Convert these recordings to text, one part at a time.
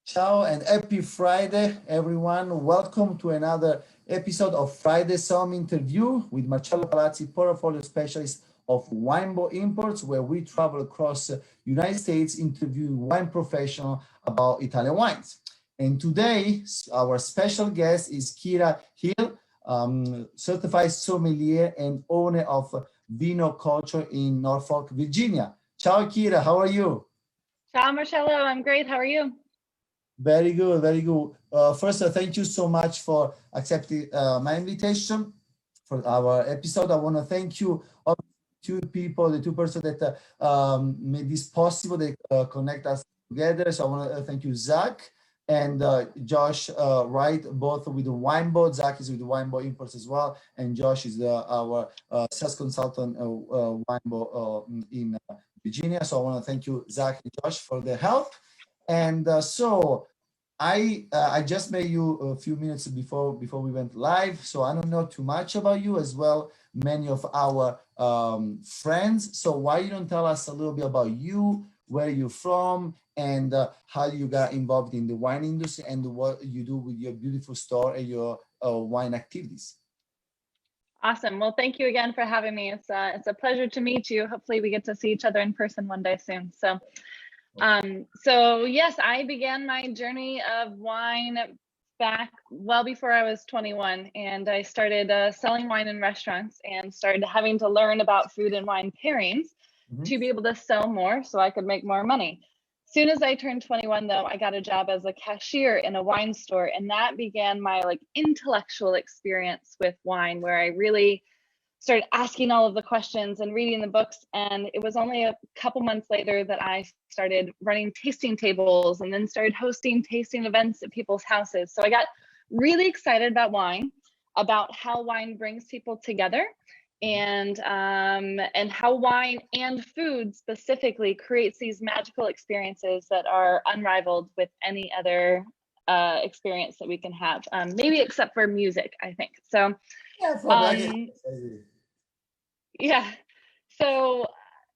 Ciao and happy Friday, everyone. Welcome to another episode of Friday Somm interview with Marcello Palazzi, portfolio specialist of wine imports, where we travel across the United States interviewing wine professionals about Italian wines. And today, our special guest is Kira Hill, certified sommelier and owner of Vino Culture in Norfolk, Virginia. Ciao, Kira. How are you? Ciao, Marcello. I'm great. How are you? Very good, very good. First, thank you so much for accepting my invitation for our episode. I want to thank you, all two people, the two persons that made this possible. They connect us together. So I want to thank you, Zach and Josh Wright, both with the wine boat. Zach is with the wine boat imports as well, and Josh is our sales consultant wine boat in Virginia. So I want to thank you, Zach and Josh, for the help. And so I just met you a few minutes before we went live, so I don't know too much about you as well. Many of our friends. So why you don't tell us a little bit about you, where you're from, and how you got involved in the wine industry and what you do with your beautiful store and your wine activities. Awesome. Well, thank you again for having me. It's a pleasure to meet you. Hopefully we get to see each other in person one day soon. So yes, I began my journey of wine back well before I was 21, and I started selling wine in restaurants and started having to learn about food and wine pairings to be able to sell more so I could make more money. Soon as I turned 21, though, I got a job as a cashier in a wine store, and that began my intellectual experience with wine, where I really started asking all of the questions and reading the books. And it was only a couple months later that I started running tasting tables and then started hosting tasting events at people's houses. So I got really excited about wine, about how wine brings people together, and how wine and food specifically creates these magical experiences that are unrivaled with any other experience that we can have, maybe except for music, I think. So yeah. So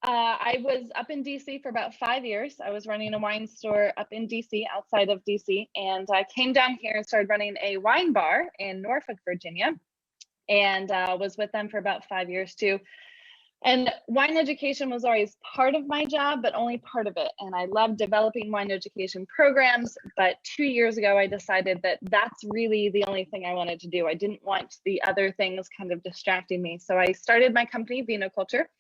I was up in DC for about 5 years. I was running a wine store up in DC, outside of DC, and I came down here and started running a wine bar in Norfolk, Virginia, and was with them for about 5 years too. And wine education was always part of my job, but only part of it. And I loved developing wine education programs. But 2 years ago, I decided that that's really the only thing I wanted to do. I didn't want the other things kind of distracting me. So I started my company, Vino Culture,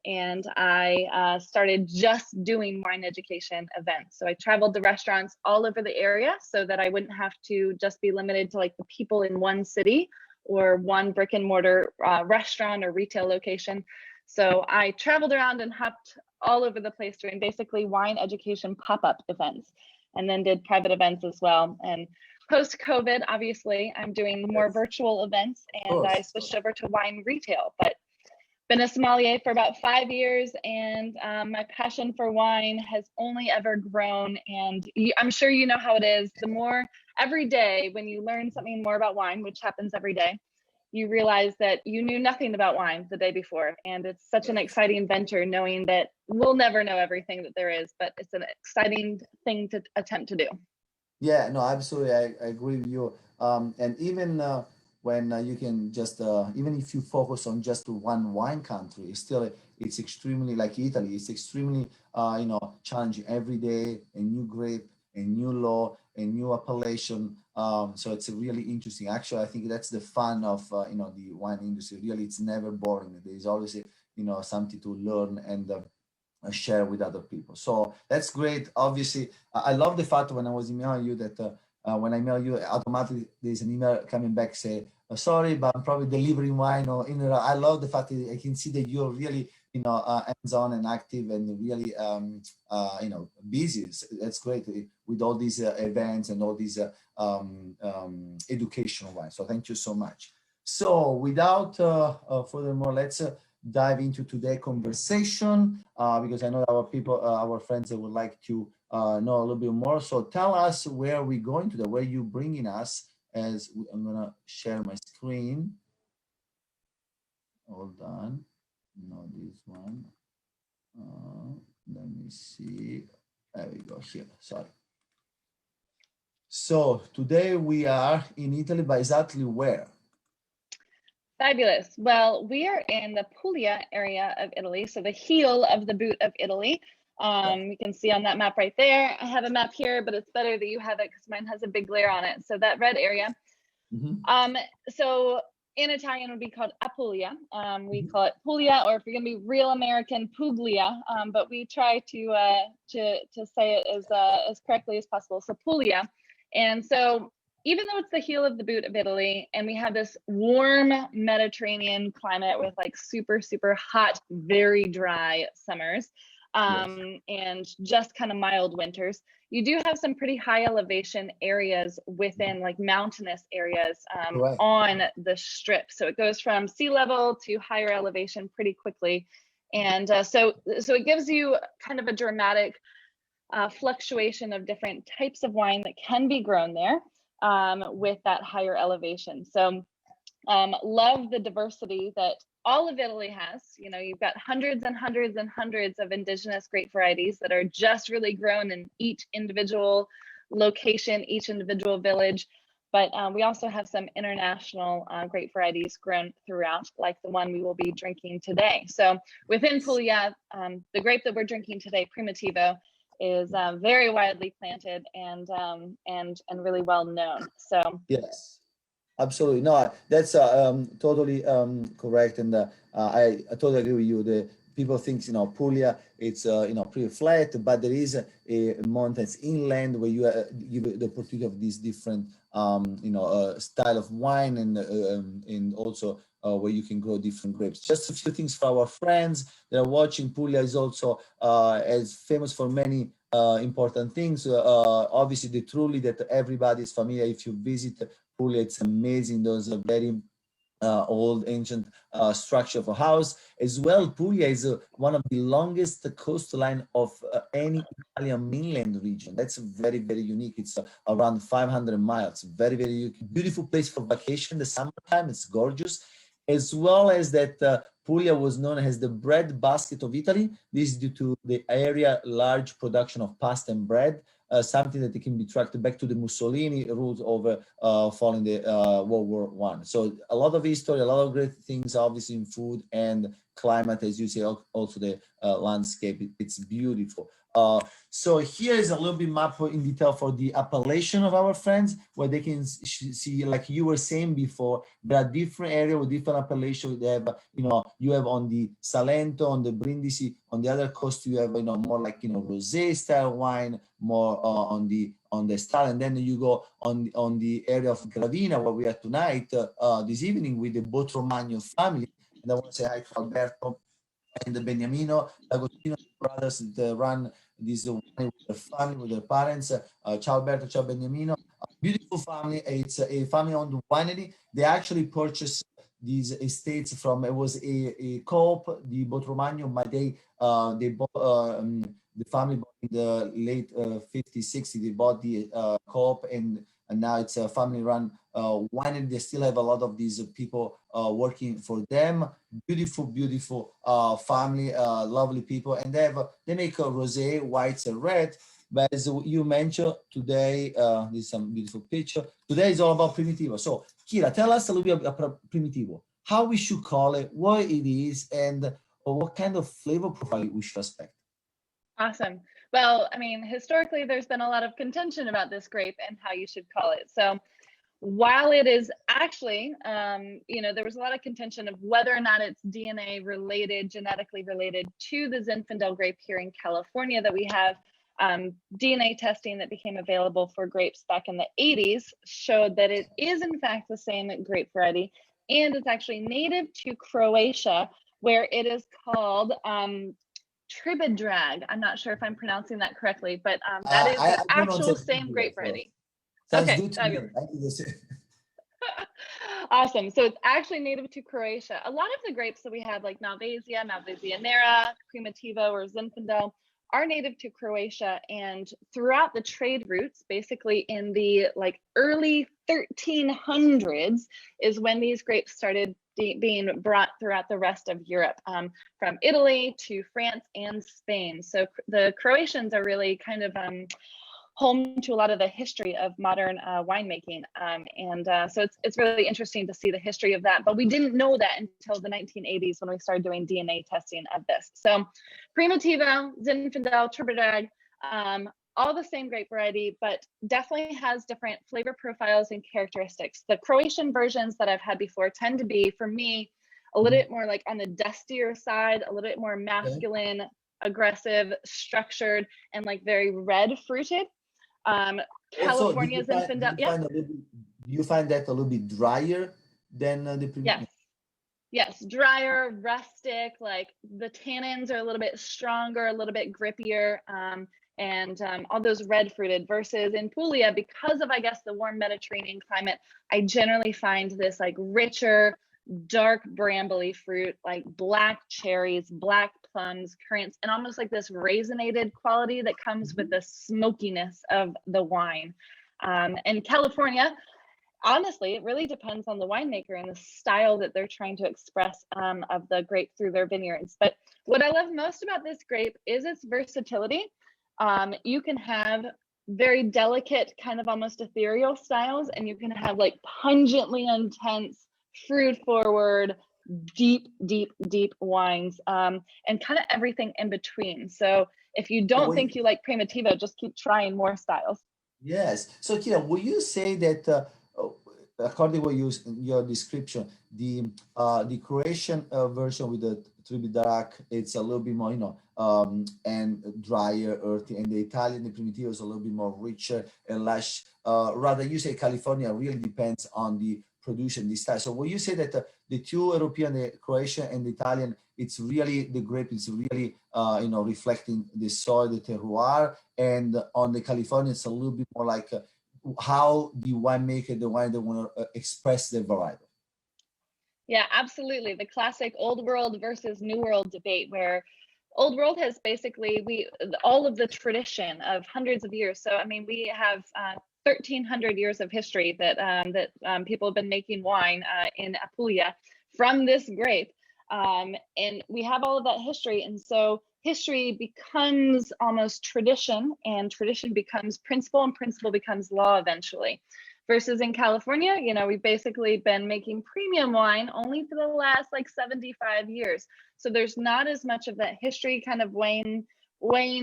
and I started just doing wine education events. So I traveled to restaurants all over the area so that I wouldn't have to just be limited to the people in one city or one brick and mortar restaurant or retail location. So I traveled around and hopped all over the place doing basically wine education pop-up events, and then did private events as well. And post-COVID, obviously, I'm doing more virtual events, and I switched over to wine retail. But been a sommelier for about 5 years, and my passion for wine has only ever grown. And I'm sure you know how it is. The more every day when you learn something more about wine, which happens every day, you realize that you knew nothing about wine the day before. And it's such an exciting venture, knowing that we'll never know everything that there is, but it's an exciting thing to attempt to do. Yeah, no, absolutely. I agree with you. And even when you can just, even if you focus on just one wine country, it's extremely, like Italy, it's extremely, challenging every day, a new grape, a new law, a new appellation. So it's really interesting. Actually, I think that's the fun of, the wine industry. Really, it's never boring. There's always, something to learn and share with other people. So that's great. Obviously, I love the fact when I was emailing you that when I mail you, automatically there's an email coming back say, sorry, but I'm probably delivering wine or I love the fact that I can see that you're really hands-on and active and really busy. That's great with all these events and all these educational wine. So thank you so much. So without furthermore, let's dive into today's conversation because I know our people, our friends that would like to know a little bit more. So tell us where we're going today, where you bringing us as I'm gonna share my screen. Hold on, no, this one. Let me see. There we go here, sorry. So today we are in Italy, but exactly where? Fabulous. Well, we are in the Puglia area of Italy, so the heel of the boot of Italy. You can see on that map right there. I have a map here, but it's better that you have it because mine has a big glare on it. So that red area. So in Italian, it would be called Apulia. We call it Puglia, or if you're going to be real American, Puglia. But we try to say it as correctly as possible. So Puglia, and so even though it's the heel of the boot of Italy, and we have this warm Mediterranean climate with like super hot, very dry summers, and just kind of mild winters, you do have some pretty high elevation areas within like mountainous areas on the strip. So it goes from sea level to higher elevation pretty quickly. And so it gives you kind of a dramatic fluctuation of different types of wine that can be grown there with that higher elevation. So love the diversity that all of Italy has. You know, you've got hundreds and hundreds and hundreds of indigenous grape varieties that are just really grown in each individual location, each individual village. But we also have some international grape varieties grown throughout, like the one we will be drinking today. So within Puglia, the grape that we're drinking today, Primitivo, is very widely planted and really well known. So yes. Absolutely. No, that's totally correct. And I totally agree with you. The people think, Puglia, it's, pretty flat, but there is a mountains inland where you give the opportunity of these different, style of wine and also where you can grow different grapes. Just a few things for our friends that are watching. Puglia is also as famous for many important things. Obviously, the truly that everybody is familiar. If you visit Puglia, it's amazing. Those are very old ancient structure of a house as well. Puglia is one of the longest coastline of any Italian mainland region. That's very unique. It's around 500 miles. Very beautiful place for vacation. The summertime, it's gorgeous. As well as that Puglia was known as the bread basket of Italy. This is due to the area large production of pasta and bread. Something that can be tracked back to the Mussolini rules over following the World War I. So a lot of history, a lot of great things, obviously in food and climate, as you say, also the landscape. It's beautiful. So here is a little bit map in detail for the appellation of our friends, where they can see, like you were saying before, there are different areas with different appellations. They have, you have on the Salento, on the Brindisi, on the other coast, you have, more like, rosé style wine, more on the style, and then you go on the area of Gravina, where we are tonight, this evening, with the Botromagno family. And I want to say hi to Alberto and the Beniamino D'Agostino brothers that run this wine with their family, with their parents. Ciao Alberto, ciao Beniamino. A beautiful family. It's a family-owned winery. They actually purchased these estates from, it was a co-op, the Botromagno, but they bought, the family bought in the late 50s, 60s, they bought the co-op, and now it's a family-run winery. They still have a lot of these people working for them. Beautiful family, lovely people, and they make a rosé, whites, and red. But as you mentioned today, this is some beautiful picture. Today is all about Primitivo. So Kira, tell us a little bit about Primitivo, how we should call it, what it is, and what kind of flavor profile we should expect. Awesome. Well, I mean, historically, there's been a lot of contention about this grape and how you should call it. So while it is actually, there was a lot of contention of whether or not it's DNA related, genetically related to the Zinfandel grape here in California that we have. DNA testing that became available for grapes back in the 80s showed that it is in fact the same grape variety, and it's actually native to Croatia, where it is called Tribidrag. I'm not sure if I'm pronouncing that correctly, but that is the actual same grape variety. Sounds good to me. Awesome. So it's actually native to Croatia. A lot of the grapes that we have, like Malvasia, Malvasia Nera, Primitivo, or Zinfandel, are native to Croatia. And throughout the trade routes, basically in the early 1300s, is when these grapes started being brought throughout the rest of Europe, from Italy to France and Spain. So the Croatians are really kind of home to a lot of the history of modern winemaking. So it's really interesting to see the history of that. But we didn't know that until the 1980s when we started doing DNA testing of this. So Primitivo, Zinfandel, Turbidad, all the same grape variety, but definitely has different flavor profiles and characteristics. The Croatian versions that I've had before tend to be, for me, a little bit more like on the dustier side, a little bit more masculine, aggressive, structured, and like very red fruited. California's Zinfandel, yeah. Do you find that a little bit drier than the previous? Yes, drier, rustic, like the tannins are a little bit stronger, a little bit grippier, and all those red fruited, versus in Puglia, because of, I guess, the warm Mediterranean climate, I generally find this like richer, dark brambly fruit, like black cherries, black plums, currants, and almost like this raisinated quality that comes with the smokiness of the wine. And California, honestly, it really depends on the winemaker and the style that they're trying to express of the grape through their vineyards. But what I love most about this grape is its versatility. You can have very delicate, kind of almost ethereal styles, and you can have like pungently intense, fruit forward, deep wines, and kind of everything in between. So if you don't think you like Primitivo, just keep trying more styles. Yes. So Kira, will you say that according to your description, the Croatian version with the Tribidarak, it's a little bit more, and drier, earthy, and the Italian, the Primitivo, is a little bit more richer and lush. Rather, you say California really depends on the production, the style. So will you say that the two European, the Croatian and the Italian, it's really, the grape is really, reflecting the soil, the terroir, and on the California, it's a little bit more like how the winemaker, the wine, they want to express their variety. Yeah, absolutely. The classic old world versus new world debate, where old world has basically all of the tradition of hundreds of years. So I mean, we have 1,300 years of history that people have been making wine in Apulia from this grape, and we have all of that history. And so history becomes almost tradition, and tradition becomes principle, and principle becomes law eventually. Versus in California, we've basically been making premium wine only for the last like 75 years. So there's not as much of that history kind of weighing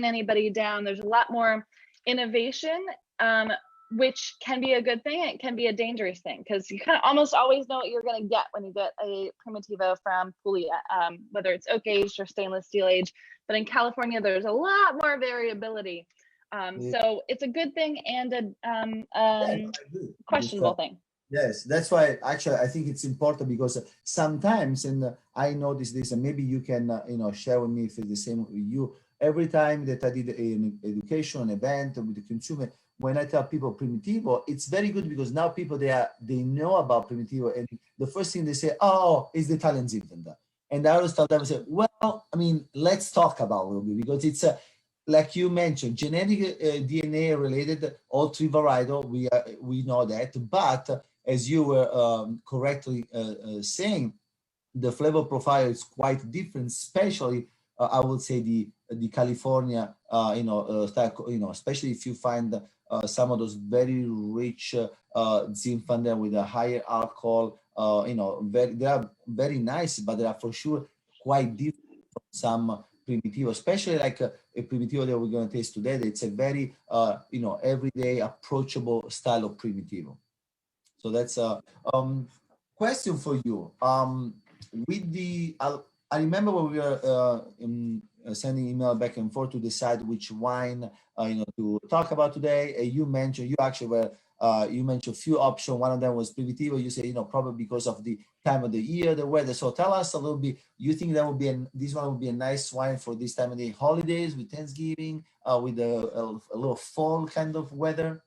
anybody down. There's a lot more innovation, which can be a good thing. It can be a dangerous thing, because you kind of almost always know what you're going to get when you get a Primitivo from Puglia, whether it's oak aged or stainless steel aged. But in California, there's a lot more variability. So it's a good thing and a questionable thing. Yes, that's why actually I think it's important, because sometimes, and I noticed this, and maybe you can share with me if it's the same with you. Every time that I did an education event with the consumer, when I tell people Primitivo, it's very good, because now people they know about Primitivo, and the first thing they say, oh, it's the Italian Zinfandel. And I always tell them, I say, well, I mean, let's talk about it, because it's like you mentioned, genetic DNA related, all three varietal, we know that. But as you were correctly saying, the flavor profile is quite different, especially I would say the California, style, especially if you find some of those very rich Zinfandel with a higher alcohol, they are very nice, but they are for sure quite different from some Primitivo, especially like a Primitivo that we're going to taste today. It's a very, everyday approachable style of Primitivo. So that's a question for you. With the, I remember when we were sending email back and forth to decide which wine, to talk about today. You mentioned, you mentioned a few options. One of them was Primitivo. You say, probably because of the time of the year, the weather. So tell us a little bit. You think that would be this one would be a nice wine for this time of the holidays, with Thanksgiving, with a little fall kind of weather?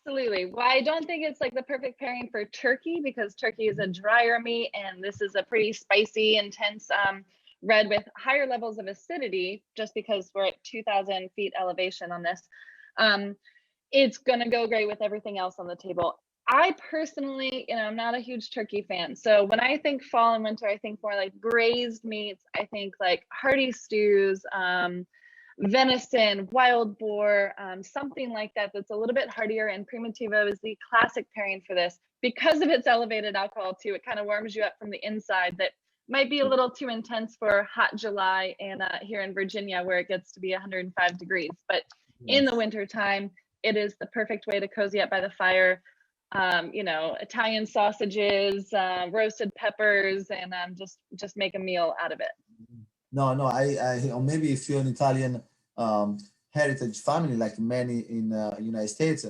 Absolutely. Well, I don't think it's like the perfect pairing for turkey, because turkey is a drier meat, and this is a pretty spicy, intense red with higher levels of acidity, just because we're at 2,000 feet elevation on this. It's going to go great with everything else on the table. I personally, I'm not a huge turkey fan. So when I think fall and winter, I think more like braised meats. I think like hearty stews. venison, wild boar, something like that that's a little bit heartier. And Primitivo is the classic pairing for this because of its elevated alcohol too. It kind of warms you up from the inside. That might be a little too intense for hot July and here in Virginia where it gets to be 105 degrees. But in the winter time, it is the perfect way to cozy up by the fire. You know, Italian sausages, roasted peppers, and just make a meal out of it. No, or maybe if you're an Italian heritage family, like many in United States,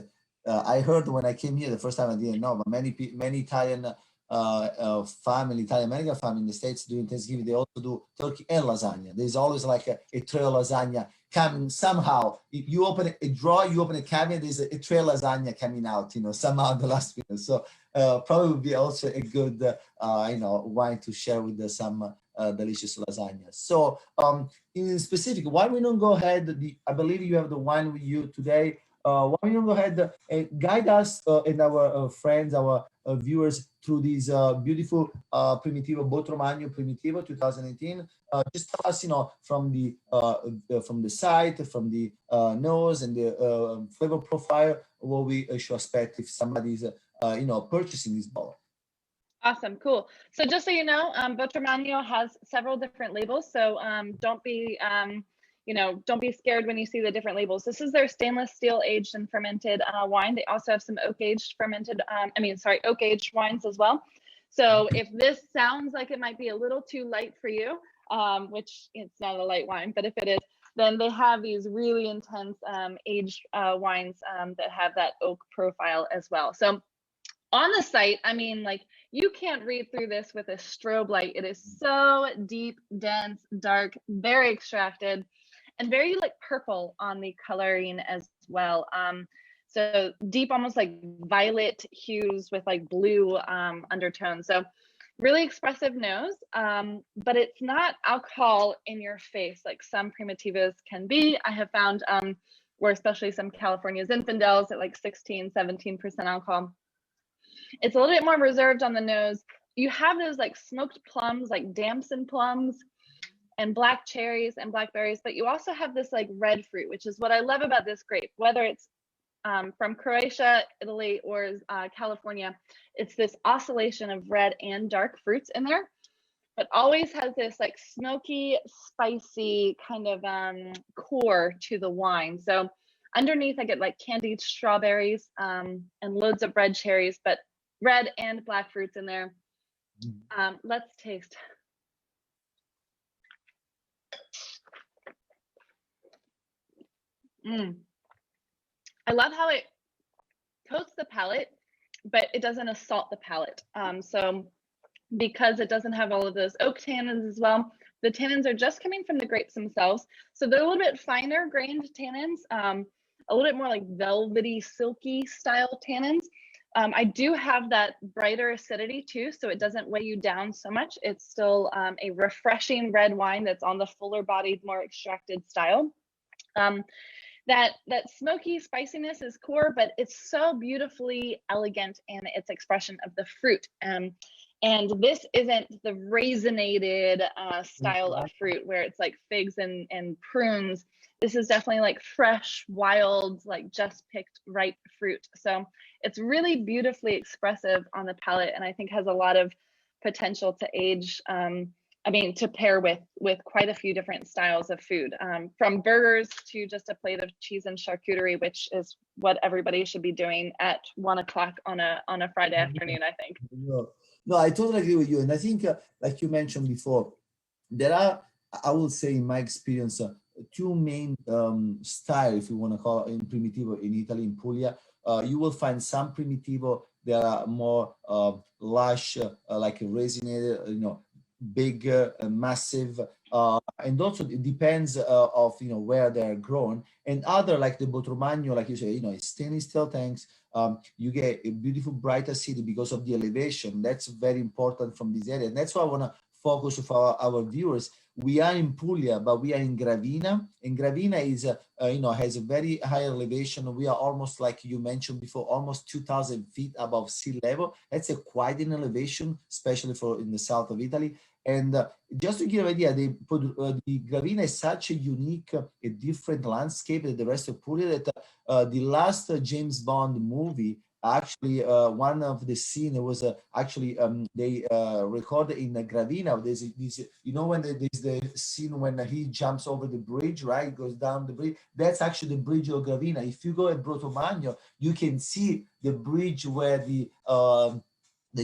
I heard when I came here the first time, I didn't know, but many Italian Italian American family in the States during Thanksgiving, they also do turkey and lasagna. There's always like a trail lasagna coming somehow. If you open a drawer, you open a cabinet, there's a trail lasagna coming out, you know, somehow in the last minute. So probably would be also a good, you know, wine to share with some delicious lasagna. So in specific, why we don't go ahead, I believe you have the wine with you today. Why don't you go ahead and guide us and our friends, our viewers through these beautiful Primitivo Botromagno Primitivo 2018. Just tell us, you know, from the site, from the nose and the flavor profile, what we should expect if somebody's you know, purchasing this bottle. Awesome, cool. So just so you know, Botromagno has several different labels. So don't be you know, don't be scared when you see the different labels. This is their stainless steel aged and fermented wine. They also have some oak aged fermented, oak aged wines as well. So if this sounds like it might be a little too light for you, which it's not a light wine, but if it is, then they have these really intense aged wines that have that oak profile as well. So on the site, I mean, like, you can't read through this with a strobe light. It is so deep, dense, dark, very extracted, and very like purple on the coloring as well. So deep, almost like violet hues with like blue undertones. So really expressive nose, but it's not alcohol in your face like some Primitivos can be. I have found where especially some California Zinfandels at like 16, 17% alcohol. It's a little bit more reserved on the nose. You have those like smoked plums, like damson plums, and black cherries and blackberries, but you also have this like red fruit, which is what I love about this grape, whether it's from Croatia, Italy, or California. It's this oscillation of red and dark fruits in there, but always has this like smoky, spicy kind of core to the wine. So underneath I get like candied strawberries and loads of red cherries, but red and black fruits in there. Let's taste. I love how it coats the palate, but it doesn't assault the palate. So because it doesn't have all of those oak tannins as well, the tannins are just coming from the grapes themselves. So they're a little bit finer grained tannins, a little bit more like velvety, silky style tannins. I do have that brighter acidity too, so it doesn't weigh you down so much. It's still a refreshing red wine that's on the fuller bodied, more extracted style. That smoky spiciness is core, but it's so beautifully elegant in its expression of the fruit. And this isn't the raisinated style of fruit where it's like figs and prunes. This is definitely like fresh, wild, like just picked ripe fruit. So it's really beautifully expressive on the palate, and I think has a lot of potential to age. To pair with quite a few different styles of food, from burgers to just a plate of cheese and charcuterie, which is what everybody should be doing at 1 o'clock on a Friday afternoon, I think. No, I totally agree with you. And I think, like you mentioned before, there are, I would say in my experience, two main styles, if you want to call it, in Primitivo in Italy, in Puglia. You will find some Primitivo that are more lush, like resinated, you know, big, massive, and also it depends of, you know, where they're grown. And other like the Botromagno, like you say, you know, it's stainless steel tanks. You get a beautiful bright acidity because of the elevation. That's very important from this area, and that's why I want to focus for our viewers. We are in Puglia, but we are in Gravina, and Gravina is you know, has a very high elevation. We are almost, like you mentioned before, almost 2,000 feet above sea level. That's a quite an elevation, especially for in the south of Italy. And just to give an idea, the Gravina is such a unique, a different landscape than the rest of Puglia that the last James Bond movie, actually one of the scene was actually they recorded in Gravina. There's this, you know, when there's the scene when he jumps over the bridge, right? Goes down the bridge. That's actually the bridge of Gravina. If you go at Botromagno, you can see the bridge where the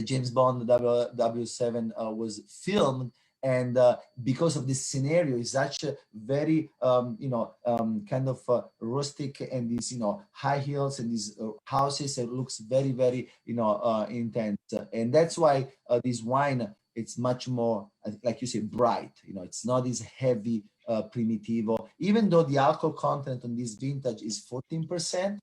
James Bond 007 was filmed. And because of this scenario, is such a very kind of rustic, and these high heels and these houses, it looks very intense, and that's why this wine, it's much more like you say, bright. It's not this heavy primitivo, even though the alcohol content on this vintage is 14%.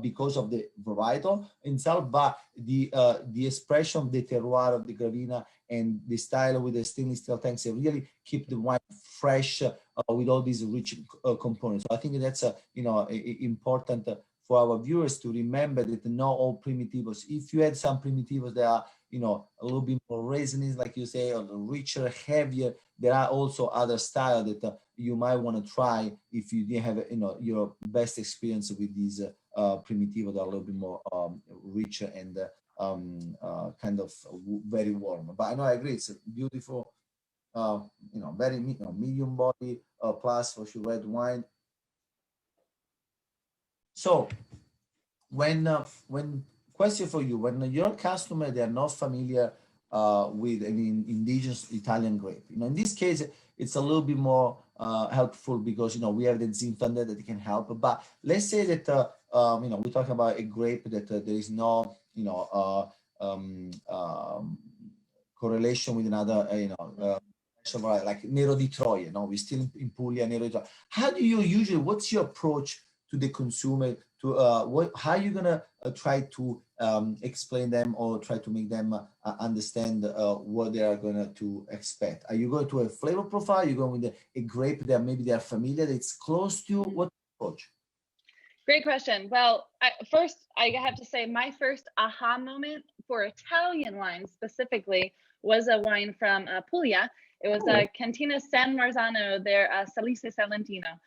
Because of the varietal itself, but the expression of the terroir of the Gravina and the style with the stainless steel tanks, they really keep the wine fresh with all these rich components. So I think that's important for our viewers to remember that not all primitivos. If you had some primitivos that are a little bit more resiny, like you say, or richer, heavier, there are also other styles that you might want to try if you have your best experience with these primitivo that are a little bit more richer and kind of very warm. But I know, I agree, it's a beautiful, very medium body plus for sure red wine. So when question for you, when your customer, they are not familiar with an indigenous Italian grape, in this case it's a little bit more helpful because we have the Zinfandel that can help. But let's say that we're talking about a grape that there is no correlation with another like Nero di Troia. We're still in Puglia, Nero di Troia. How do you usually, what's your approach to the consumer, to how are you gonna try to explain them or try to make them understand what they are gonna to expect? Are you going to a flavor profile? Are you going with a grape that maybe they are familiar, that it's close to? What approach? Great question. Well, first I have to say my first aha moment for Italian wine specifically was a wine from Puglia. It was a Cantina San Marzano, their Salice Salentino.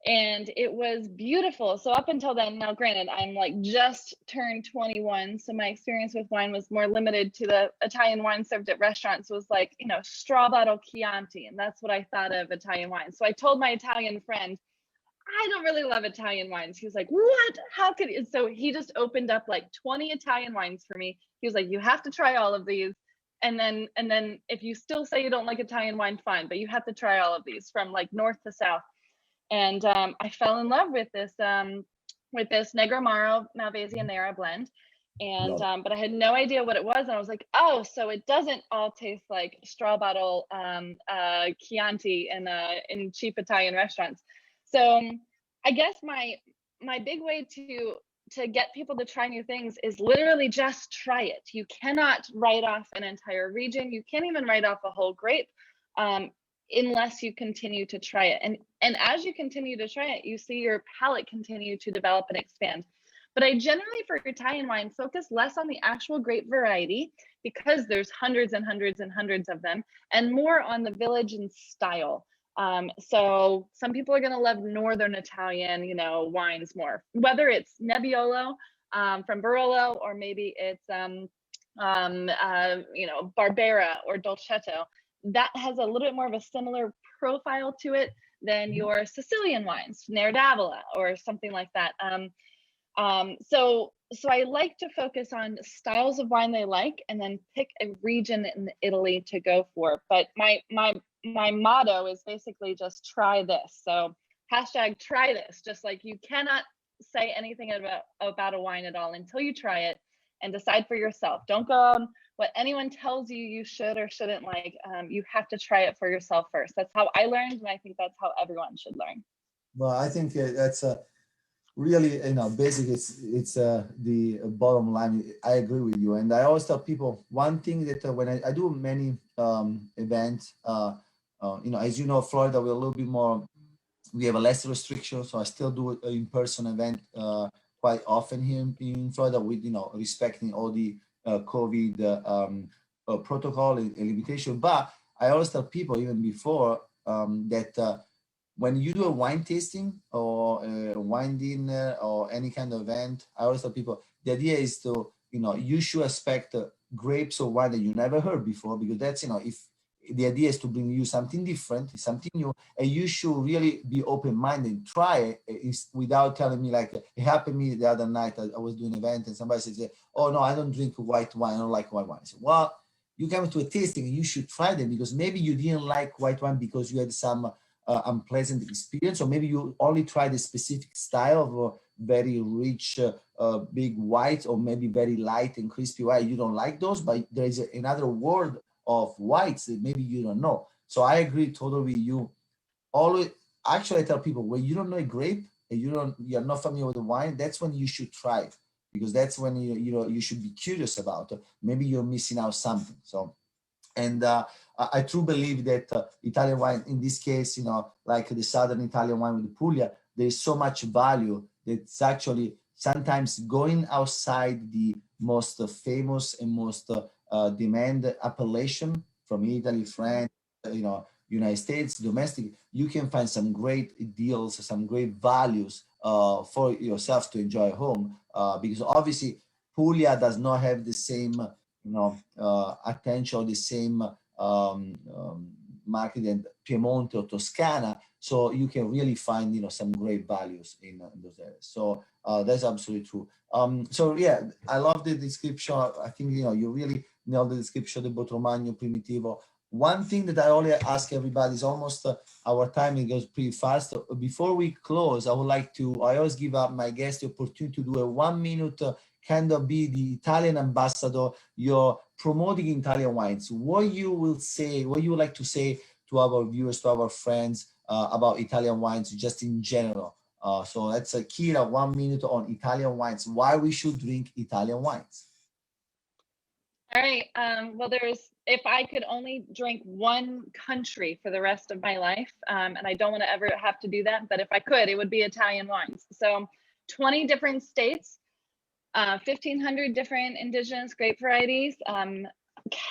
And it was beautiful. So up until then, now granted, I'm like just turned 21, so my experience with wine was more limited to the Italian wine served at restaurants. Was like, straw bottle Chianti, and that's what I thought of Italian wine. So I told my Italian friend, I don't really love Italian wines. He was like, what? How could you? So he just opened up like 20 Italian wines for me. He was like, you have to try all of these. And then if you still say you don't like Italian wine, fine, but you have to try all of these from like north to south. And I fell in love with this Negramaro Malvasia Nera blend. And but I had no idea what it was, and I was like, oh, so it doesn't all taste like straw bottle Chianti in cheap Italian restaurants. So I guess my big way to get people to try new things is literally just try it. You cannot write off an entire region. You can't even write off a whole grape unless you continue to try it. And as you continue to try it, you see your palate continue to develop and expand. But I generally, for Italian wine, focus less on the actual grape variety, because there's hundreds and hundreds and hundreds of them, and more on the village and style. So some people are going to love Northern Italian, wines more, whether it's Nebbiolo from Barolo, or maybe it's, Barbera or Dolcetto. That has a little bit more of a similar profile to it than your Sicilian wines, Nerdavola or something like that. So I like to focus on styles of wine they like, and then pick a region in Italy to go for. But my motto is basically just try this. So hashtag try this. Just like you cannot say anything about a wine at all until you try it and decide for yourself. Don't go on what anyone tells you you should or shouldn't like. You have to try it for yourself first. That's how I learned, and I think that's how everyone should learn. Well, I think that's really, basically it's the bottom line. I agree with you, and I always tell people one thing, that when I do many events, as you know, Florida, we're a little bit more, we have a less restriction, so I still do an in-person event quite often here in Florida, with respecting all the COVID protocol and limitation. But I always tell people, even before, that when you do a wine tasting or a wine dinner or any kind of event, I always tell people the idea is to, you should expect grapes or wine that you never heard before, because that's, if the idea is to bring you something different, something new, and you should really be open-minded and try it without telling me, like it happened to me the other night. I was doing an event and somebody said, oh no, I don't drink white wine, I don't like white wine. I said, well, you come to a tasting and you should try them, because maybe you didn't like white wine because you had some unpleasant experience, or maybe you only tried a specific style of very rich, big white, or maybe very light and crispy white. You don't like those, but there is another world of whites that maybe you don't know. So I agree totally with you. Always, actually, I tell people, when you don't know a grape and you're not familiar with the wine, that's when you should try it, because that's when you should be curious about it. Maybe you're missing out something. So, and I truly believe that Italian wine, in this case, like the Southern Italian wine with the Puglia, there is so much value that it's actually sometimes going outside the most famous and most demand appellation from Italy, France, United States, domestic. You can find some great deals, some great values for yourself to enjoy at home, because obviously Puglia does not have the same attention, the same market and Piemonte or Toscana. So you can really find some great values in those areas. So that's absolutely true. So yeah, I love the description. I think you really nailed the description of the Botromagno Primitivo. One thing that I always ask everybody is almost our time, it goes pretty fast. Before we close, I always give up my guests the opportunity to do a 1 minute kind of be the Italian ambassador. You're promoting Italian wines. What you would like to say to our viewers, to our friends about Italian wines, just in general? So that's a Kira, 1 minute on Italian wines. Why we should drink Italian wines? All right. Well, if I could only drink one country for the rest of my life, and I don't want to ever have to do that, but if I could, it would be Italian wines. So 20 different states, 1,500 different indigenous grape varieties,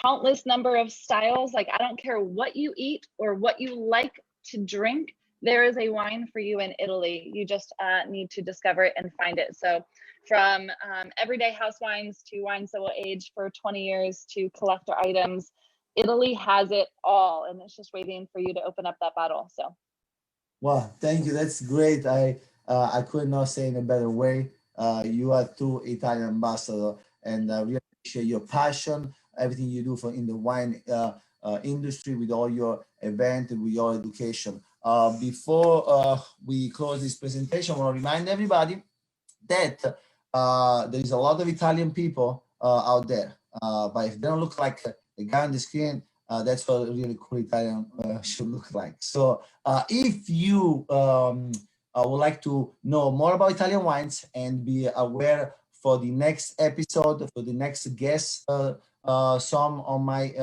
countless number of styles. Like, I don't care what you eat or what you like to drink, there is a wine for you in Italy. You just need to discover it and find it. So from everyday house wines to wines that will age for 20 years to collector items, Italy has it all, and it's just waiting for you to open up that bottle. So, well, thank you. That's great. I could not say in a better way. You are two Italian ambassadors, and I really appreciate your passion, everything you do in the wine industry, with all your event and with your education. Before we close this presentation, I want to remind everybody that there is a lot of Italian people out there, but if they don't look like the guy on the screen, that's what a really cool Italian should look like. So if you would like to know more about Italian wines and be aware for the next episode, for the next guest, some on my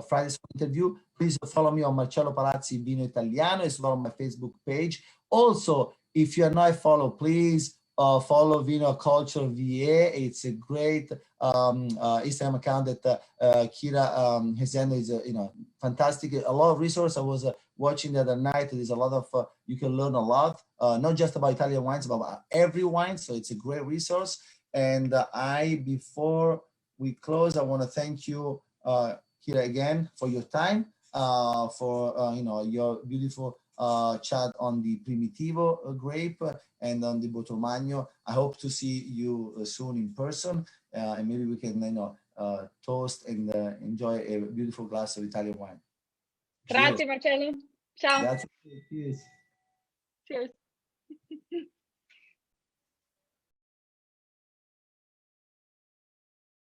Friday's interview, please follow me on Marcello Palazzi Vino Italiano, as well on my Facebook page. Also, if you are not a follow, please follow Vino Culture VA. It's a great Instagram account that Kira has handled. Is fantastic. A lot of resources. I was watching the other night. There's a lot of you can learn a lot, not just about Italian wines, but about every wine. So it's a great resource. And before we close, I want to thank you, Kira, again for your time, for your beautiful chat on the Primitivo grape and on the Botromagno. I hope to see you soon in person, and maybe we can toast and enjoy a beautiful glass of Italian wine. Grazie, Marcello. Ciao. Grazie. Cheers. Cheers.